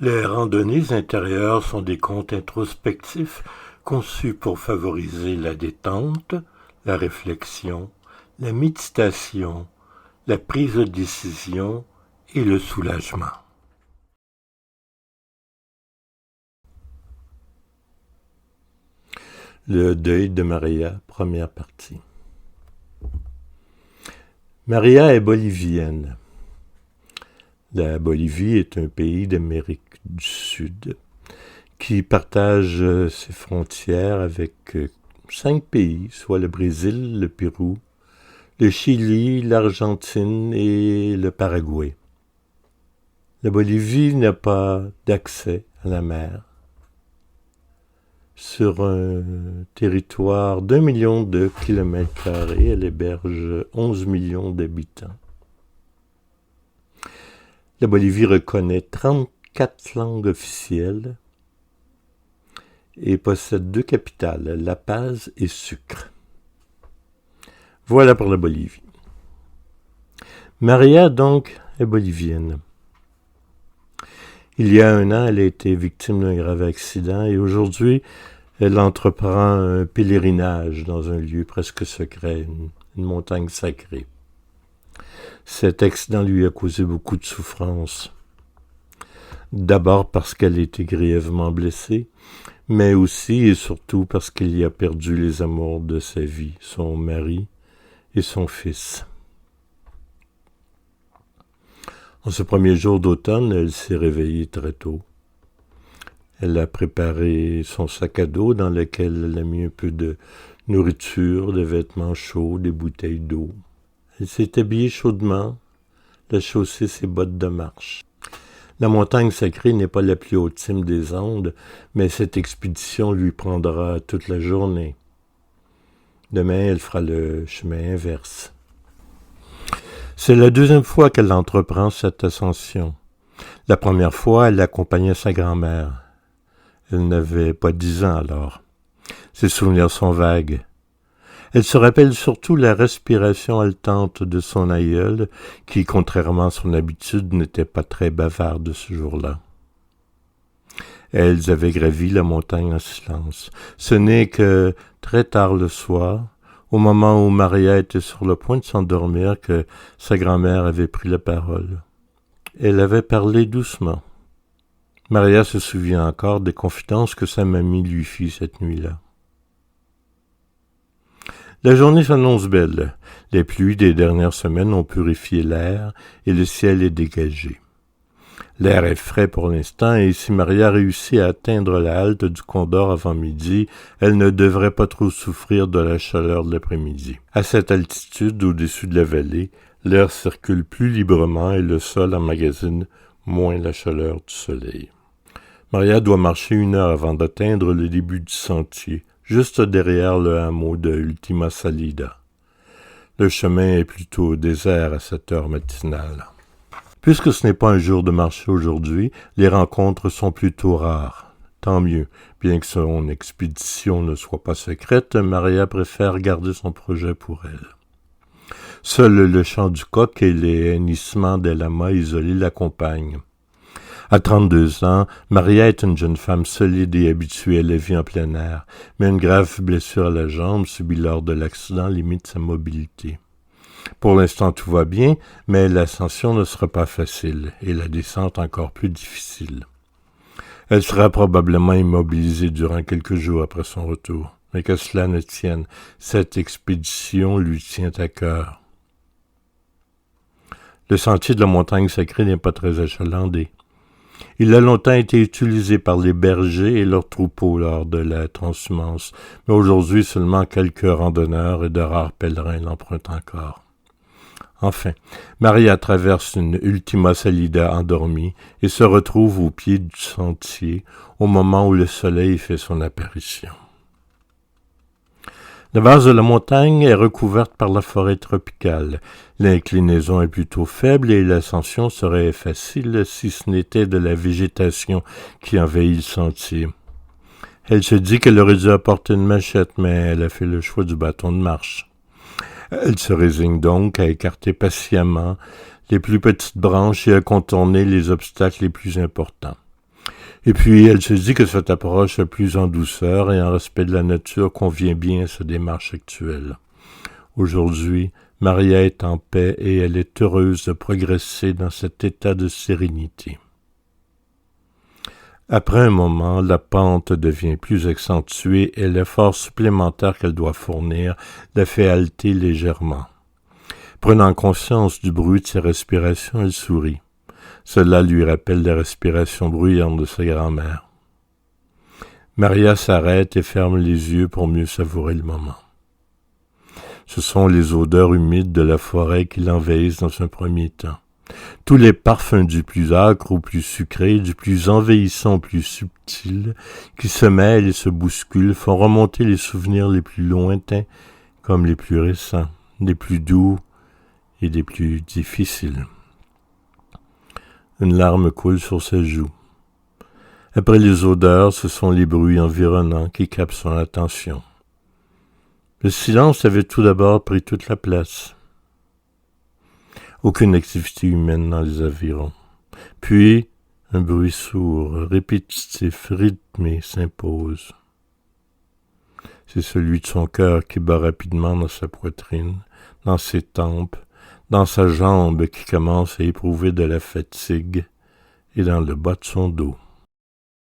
Les randonnées intérieures sont des contes introspectifs conçus pour favoriser la détente, la réflexion, la méditation, la prise de décision et le soulagement. Le deuil de Maria, première partie. Maria est bolivienne. La Bolivie est un pays d'Amérique du Sud qui partage ses frontières avec 5 pays, soit le Brésil, le Pérou, le Chili, l'Argentine et le Paraguay. La Bolivie n'a pas d'accès à la mer. Sur un territoire d'1 million de kilomètres carrés, elle héberge 11 millions d'habitants. La Bolivie reconnaît 34 langues officielles et possède 2 capitales, La Paz et Sucre. Voilà pour la Bolivie. Maria, donc, est bolivienne. Il y a 1 an, elle a été victime d'un grave accident et aujourd'hui, elle entreprend un pèlerinage dans un lieu presque secret, une montagne sacrée. Cet accident lui a causé beaucoup de souffrance. D'abord parce qu'elle a été grièvement blessée, mais aussi et surtout parce qu'elle y a perdu les amours de sa vie, son mari et son fils. En ce premier jour d'automne, elle s'est réveillée très tôt. Elle a préparé son sac à dos dans lequel elle a mis un peu de nourriture, des vêtements chauds, des bouteilles d'eau. Elle s'est habillée chaudement, a chaussé ses bottes de marche. La montagne sacrée n'est pas la plus haute cime des Andes, mais cette expédition lui prendra toute la journée. Demain, elle fera le chemin inverse. C'est la 2e fois qu'elle entreprend cette ascension. La première fois, elle accompagnait sa grand-mère. Elle n'avait pas 10 ans alors. Ses souvenirs sont vagues. Elle se rappelle surtout la respiration haletante de son aïeul, qui, contrairement à son habitude, n'était pas très bavarde ce jour-là. Elles avaient gravi la montagne en silence. Ce n'est que très tard le soir, au moment où Maria était sur le point de s'endormir, que sa grand-mère avait pris la parole. Elle avait parlé doucement. Maria se souvient encore des confidences que sa mamie lui fit cette nuit-là. La journée s'annonce belle. Les pluies des dernières semaines ont purifié l'air et le ciel est dégagé. L'air est frais pour l'instant et si Maria réussit à atteindre la halte du Condor avant midi, elle ne devrait pas trop souffrir de la chaleur de l'après-midi. À cette altitude, au-dessus de la vallée, l'air circule plus librement et le sol emmagasine moins la chaleur du soleil. Maria doit marcher 1 heure avant d'atteindre le début du sentier, juste derrière le hameau de Ultima Salida. Le chemin est plutôt désert à cette heure matinale. Puisque ce n'est pas un jour de marché aujourd'hui, les rencontres sont plutôt rares. Tant mieux, bien que son expédition ne soit pas secrète, Maria préfère garder son projet pour elle. Seul le chant du coq et les hennissements des lamas isolés l'accompagnent. À 32 ans, Maria est une jeune femme solide et habituée à la vie en plein air, mais une grave blessure à la jambe subie lors de l'accident limite sa mobilité. Pour l'instant, tout va bien, mais l'ascension ne sera pas facile et la descente encore plus difficile. Elle sera probablement immobilisée durant quelques jours après son retour, mais que cela ne tienne, cette expédition lui tient à cœur. Le sentier de la montagne sacrée n'est pas très achalandé. Il a longtemps été utilisé par les bergers et leurs troupeaux lors de la transhumance, mais aujourd'hui seulement quelques randonneurs et de rares pèlerins l'empruntent encore. Enfin, Maria traverse une Ultima Salida endormie et se retrouve au pied du sentier au moment où le soleil fait son apparition. La base de la montagne est recouverte par la forêt tropicale. L'inclinaison est plutôt faible et l'ascension serait facile si ce n'était de la végétation qui envahit le sentier. Elle se dit qu'elle aurait dû apporter une machette, mais elle a fait le choix du bâton de marche. Elle se résigne donc à écarter patiemment les plus petites branches et à contourner les obstacles les plus importants. Et puis elle se dit que cette approche plus en douceur et en respect de la nature convient bien à sa démarche actuelle. Aujourd'hui, Maria est en paix et elle est heureuse de progresser dans cet état de sérénité. Après un moment, la pente devient plus accentuée et l'effort supplémentaire qu'elle doit fournir la fait halter légèrement. Prenant conscience du bruit de ses respirations, elle sourit. Cela lui rappelle la respiration bruyante de sa grand-mère. Maria s'arrête et ferme les yeux pour mieux savourer le moment. Ce sont les odeurs humides de la forêt qui l'envahissent dans un premier temps. Tous les parfums du plus âcre au plus sucré, du plus envahissant au plus subtil, qui se mêlent et se bousculent, font remonter les souvenirs les plus lointains comme les plus récents, les plus doux et les plus difficiles. Une larme coule sur ses joues. Après les odeurs, ce sont les bruits environnants qui captent son attention. Le silence avait tout d'abord pris toute la place. Aucune activité humaine dans les environs. Puis, un bruit sourd, répétitif, rythmé s'impose. C'est celui de son cœur qui bat rapidement dans sa poitrine, dans ses tempes, dans sa jambe qui commence à éprouver de la fatigue et dans le bas de son dos.